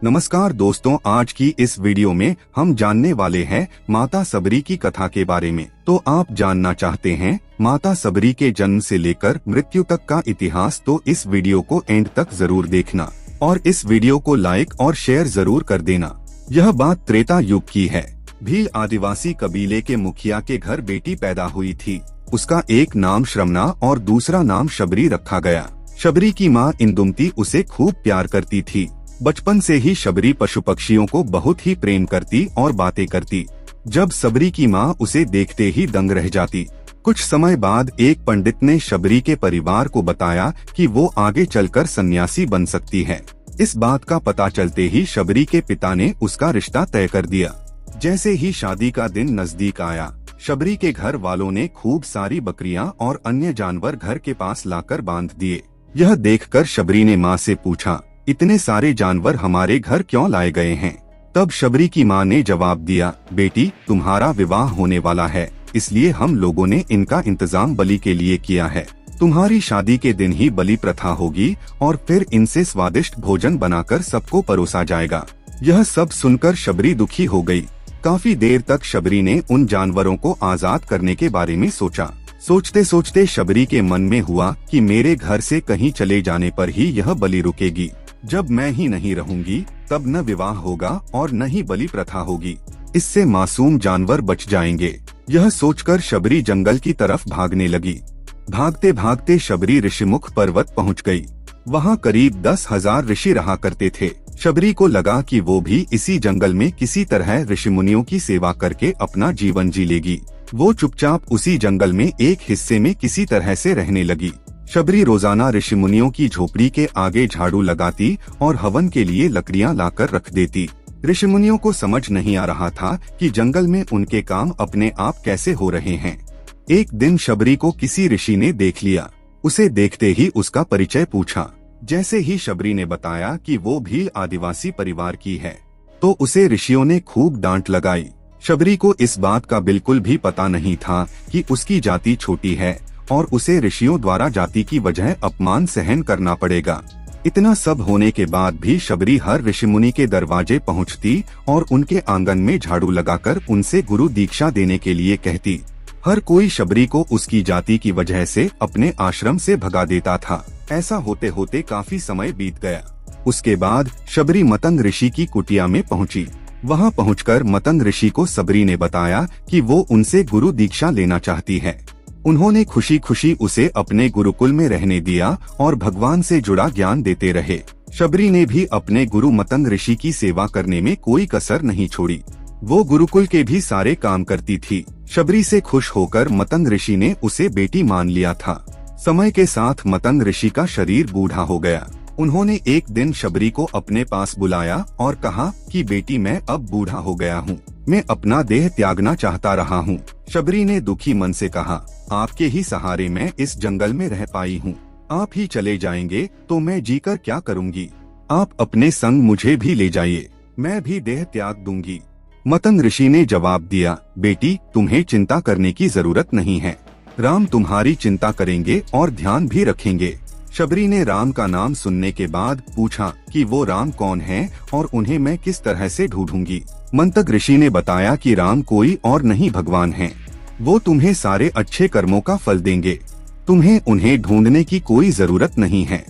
नमस्कार दोस्तों, आज की इस वीडियो में हम जानने वाले हैं माता सबरी की कथा के बारे में। तो आप जानना चाहते हैं माता सबरी के जन्म से लेकर मृत्यु तक का इतिहास, तो इस वीडियो को एंड तक जरूर देखना और इस वीडियो को लाइक और शेयर जरूर कर देना। यह बात त्रेता युग की है। भील आदिवासी कबीले के मुखिया के घर बेटी पैदा हुई थी। उसका एक नाम श्रमना और दूसरा नाम शबरी रखा गया। शबरी की माँ इंदुमती उसे खूब प्यार करती थी। बचपन से ही शबरी पशु पक्षियों को बहुत ही प्रेम करती और बातें करती। जब सबरी की माँ उसे देखते ही दंग रह जाती। कुछ समय बाद एक पंडित ने शबरी के परिवार को बताया कि वो आगे चलकर सन्यासी बन सकती है। इस बात का पता चलते ही शबरी के पिता ने उसका रिश्ता तय कर दिया। जैसे ही शादी का दिन नजदीक आया, शबरी के घर वालों ने खूब सारी बकरियां और अन्य जानवर घर के पास लाकर बांध दिए। यह देखकर शबरी ने माँ से पूछा, इतने सारे जानवर हमारे घर क्यों लाए गए हैं? तब शबरी की माँ ने जवाब दिया, बेटी तुम्हारा विवाह होने वाला है, इसलिए हम लोगों ने इनका इंतजाम बलि के लिए किया है। तुम्हारी शादी के दिन ही बलि प्रथा होगी और फिर इनसे स्वादिष्ट भोजन बनाकर सबको परोसा जाएगा। यह सब सुनकर शबरी दुखी हो गई। काफी देर तक शबरी ने उन जानवरों को आजाद करने के बारे में सोचा। सोचते सोचते शबरी के मन में हुआ कि मेरे घर से कहीं चले जाने पर ही यह बलि रुकेगी। जब मैं ही नहीं रहूंगी तब न विवाह होगा और न ही बलि प्रथा होगी। इससे मासूम जानवर बच जाएंगे। यह सोचकर शबरी जंगल की तरफ भागने लगी। भागते भागते शबरी ऋषिमुख पर्वत पहुंच गई। वहां करीब 10,000 ऋषि रहा करते थे। शबरी को लगा कि वो भी इसी जंगल में किसी तरह ऋषि मुनियों की सेवा करके अपना जीवन जी लेगी। वो चुपचाप उसी जंगल में एक हिस्से में किसी तरह से रहने लगी। शबरी रोजाना ऋषि मुनियों की झोपड़ी के आगे झाड़ू लगाती और हवन के लिए लकड़ियां लाकर रख देती। ऋषि मुनियों को समझ नहीं आ रहा था कि जंगल में उनके काम अपने आप कैसे हो रहे हैं। एक दिन शबरी को किसी ऋषि ने देख लिया। उसे देखते ही उसका परिचय पूछा। जैसे ही शबरी ने बताया कि वो भील आदिवासी परिवार की है, तो उसे ऋषियों ने खूब डांट लगाई। शबरी को इस बात का बिल्कुल भी पता नहीं था कि उसकी जाति छोटी है और उसे ऋषियों द्वारा जाति की वजह अपमान सहन करना पड़ेगा। इतना सब होने के बाद भी शबरी हर ऋषि मुनि के दरवाजे पहुंचती और उनके आंगन में झाड़ू लगाकर उनसे गुरु दीक्षा देने के लिए कहती। हर कोई शबरी को उसकी जाति की वजह से अपने आश्रम से भगा देता था। ऐसा होते होते काफी समय बीत गया। उसके बाद शबरी मतंग ऋषि की कुटिया में पहुंची। वहां पहुंचकर मतंग ऋषि को सबरी ने बताया कि वो उनसे गुरु दीक्षा लेना चाहती है। उन्होंने खुशी खुशी उसे अपने गुरुकुल में रहने दिया और भगवान से जुड़ा ज्ञान देते रहे। शबरी ने भी अपने गुरु मतंग ऋषि की सेवा करने में कोई कसर नहीं छोड़ी। वो गुरुकुल के भी सारे काम करती थी। शबरी से खुश होकर मतंग ऋषि ने उसे बेटी मान लिया था। समय के साथ मतंग ऋषि का शरीर बूढ़ा हो गया। उन्होंने एक दिन शबरी को अपने पास बुलाया और कहा कि बेटी, मैं अब बूढ़ा हो गया हूँ, मैं अपना देह त्यागना चाहता रहा हूँ। शबरी ने दुखी मन से कहा, आपके ही सहारे मैं इस जंगल में रह पाई हूँ। आप ही चले जाएंगे तो मैं जीकर क्या करूँगी? आप अपने संग मुझे भी ले जाइए, मैं भी देह त्याग दूंगी। मतंग ऋषि ने जवाब दिया, बेटी तुम्हें चिंता करने की जरूरत नहीं है। राम तुम्हारी चिंता करेंगे और ध्यान भी रखेंगे। शबरी ने राम का नाम सुनने के बाद पूछा कि वो राम कौन है और उन्हें मैं किस तरह से ढूंढूंगी। मंतग ऋषि ने बताया कि राम कोई और नहीं भगवान है। वो तुम्हें सारे अच्छे कर्मों का फल देंगे। तुम्हें उन्हें ढूंढने की कोई जरूरत नहीं है।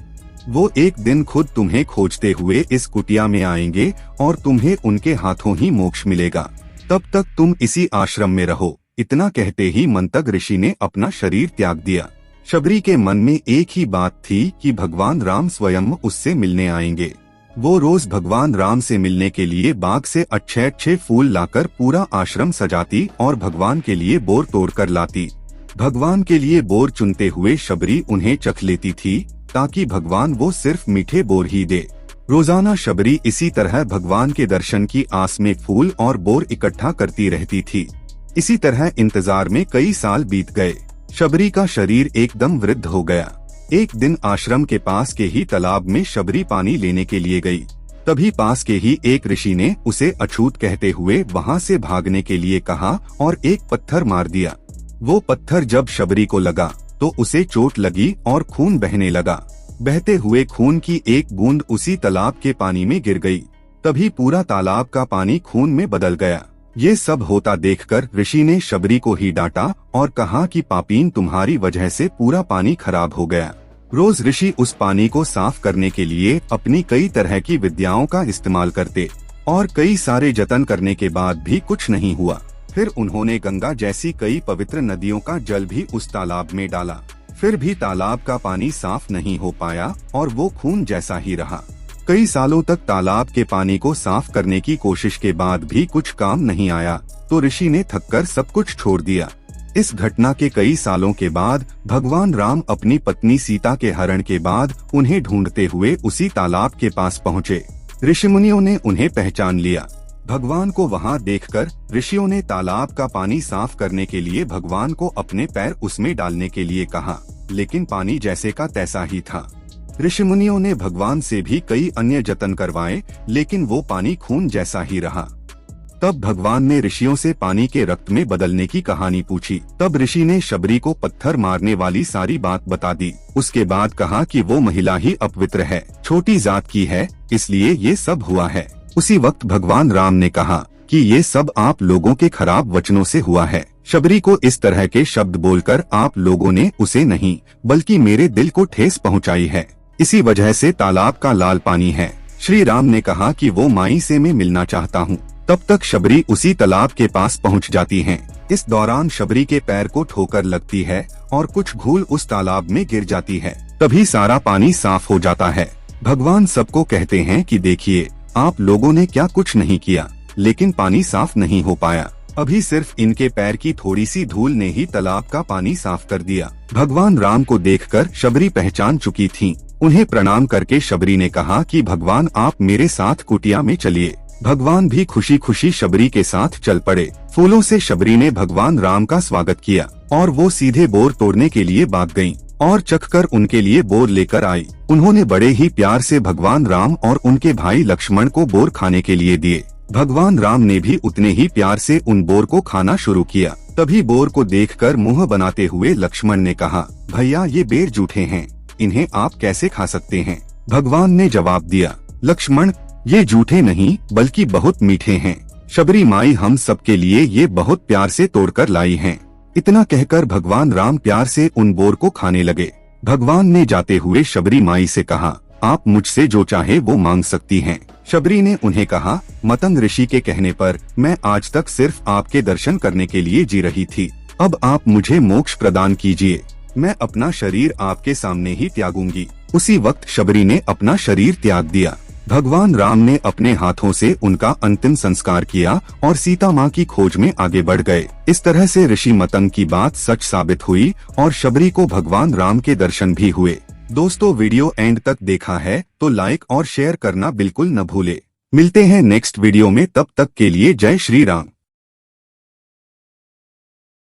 वो एक दिन खुद तुम्हें खोजते हुए इस कुटिया में आएंगे और तुम्हें उनके हाथों ही मोक्ष मिलेगा। तब तक तुम इसी आश्रम में रहो। इतना कहते ही मंतग ऋषि ने अपना शरीर त्याग दिया। शबरी के मन में एक ही बात थी कि भगवान राम स्वयं उससे मिलने आएंगे। वो रोज भगवान राम से मिलने के लिए बाग से अच्छे अच्छे फूल लाकर पूरा आश्रम सजाती और भगवान के लिए बोर तोड़ कर लाती। भगवान के लिए बोर चुनते हुए शबरी उन्हें चख लेती थी ताकि भगवान वो सिर्फ मीठे बोर ही दे। रोजाना शबरी इसी तरह भगवान के दर्शन की आस में फूल और बोर इकट्ठा करती रहती थी। इसी तरह इंतजार में कई साल बीत गए। शबरी का शरीर एकदम वृद्ध हो गया। एक दिन आश्रम के पास के ही तालाब में शबरी पानी लेने के लिए गई। तभी पास के ही एक ऋषि ने उसे अछूत कहते हुए वहां से भागने के लिए कहा और एक पत्थर मार दिया। वो पत्थर जब शबरी को लगा तो उसे चोट लगी और खून बहने लगा। बहते हुए खून की एक बूंद उसी तालाब के पानी में गिर गई। तभी पूरा तालाब का पानी खून में बदल गया। ये सब होता देखकर ऋषि ने शबरी को ही डांटा और कहा कि पापीन, तुम्हारी वजह से पूरा पानी खराब हो गया। रोज ऋषि उस पानी को साफ करने के लिए अपनी कई तरह की विद्याओं का इस्तेमाल करते और कई सारे जतन करने के बाद भी कुछ नहीं हुआ। फिर उन्होंने गंगा जैसी कई पवित्र नदियों का जल भी उस तालाब में डाला, फिर भी तालाब का पानी साफ नहीं हो पाया और वो खून जैसा ही रहा। कई सालों तक तालाब के पानी को साफ करने की कोशिश के बाद भी कुछ काम नहीं आया, तो ऋषि ने थककर सब कुछ छोड़ दिया। इस घटना के कई सालों के बाद भगवान राम अपनी पत्नी सीता के हरण के बाद उन्हें ढूंढते हुए उसी तालाब के पास पहुँचे। ऋषिमुनियों ने उन्हें पहचान लिया। भगवान को वहां देखकर ऋषियों ने तालाब का पानी साफ करने के लिए भगवान को अपने पैर उसमें डालने के लिए कहा, लेकिन पानी जैसे का तैसा ही था। ऋषिमुनियों ने भगवान से भी कई अन्य जतन करवाए, लेकिन वो पानी खून जैसा ही रहा। तब भगवान ने ऋषियों से पानी के रक्त में बदलने की कहानी पूछी। तब ऋषि ने शबरी को पत्थर मारने वाली सारी बात बता दी। उसके बाद कहा कि वो महिला ही अपवित्र है, छोटी जात की है, इसलिए ये सब हुआ है। उसी वक्त भगवान राम ने कहा कि ये सब आप लोगों के खराब वचनों से हुआ है। शबरी को इस तरह के शब्द बोलकर आप लोगों ने उसे नहीं बल्कि मेरे दिल को ठेस पहुंचाई है। इसी वजह से तालाब का लाल पानी है। श्री राम ने कहा कि वो माई से मैं मिलना चाहता हूँ। तब तक शबरी उसी तालाब के पास पहुँच जाती है। इस दौरान शबरी के पैर को ठोकर लगती है और कुछ घूल उस तालाब में गिर जाती है। तभी सारा पानी साफ हो जाता है। भगवान सबको कहते हैं कि देखिए, आप लोगों ने क्या कुछ नहीं किया, लेकिन पानी साफ नहीं हो पाया। अभी सिर्फ इनके पैर की थोड़ी सी धूल ने ही तालाब का पानी साफ कर दिया। भगवान राम को देखकर शबरी पहचान चुकी थीं। उन्हें प्रणाम करके शबरी ने कहा कि भगवान, आप मेरे साथ कुटिया में चलिए। भगवान भी खुशी खुशी शबरी के साथ चल पड़े। फूलों से शबरी ने भगवान राम का स्वागत किया और वो सीधे बोर तोड़ने के लिए भाग गयीं और चखकर उनके लिए बोर लेकर आई। उन्होंने बड़े ही प्यार से भगवान राम और उनके भाई लक्ष्मण को बोर खाने के लिए दिए। भगवान राम ने भी उतने ही प्यार से उन बोर को खाना शुरू किया। तभी बोर को देखकर मुंह बनाते हुए लक्ष्मण ने कहा, भैया ये बेर जूठे हैं, इन्हें आप कैसे खा सकते हैं? भगवान ने जवाब दिया, लक्ष्मण ये जूठे नहीं बल्कि बहुत मीठे हैं। शबरी माई हम सबके लिए ये बहुत प्यार से तोड़कर लाई हैं। इतना कहकर भगवान राम प्यार से उन बोर को खाने लगे। भगवान ने जाते हुए शबरी माई से कहा, आप मुझसे जो चाहे वो मांग सकती हैं। शबरी ने उन्हें कहा, मतंग ऋषि के कहने पर मैं आज तक सिर्फ आपके दर्शन करने के लिए जी रही थी। अब आप मुझे मोक्ष प्रदान कीजिए। मैं अपना शरीर आपके सामने ही त्यागूंगी। उसी वक्त शबरी ने अपना शरीर त्याग दिया। भगवान राम ने अपने हाथों से उनका अंतिम संस्कार किया और सीता माँ की खोज में आगे बढ़ गए। इस तरह से ऋषि मतंग की बात सच साबित हुई और शबरी को भगवान राम के दर्शन भी हुए। दोस्तों, वीडियो एंड तक देखा है तो लाइक और शेयर करना बिल्कुल न भूले। मिलते हैं नेक्स्ट वीडियो में, तब तक के लिए जय श्री राम।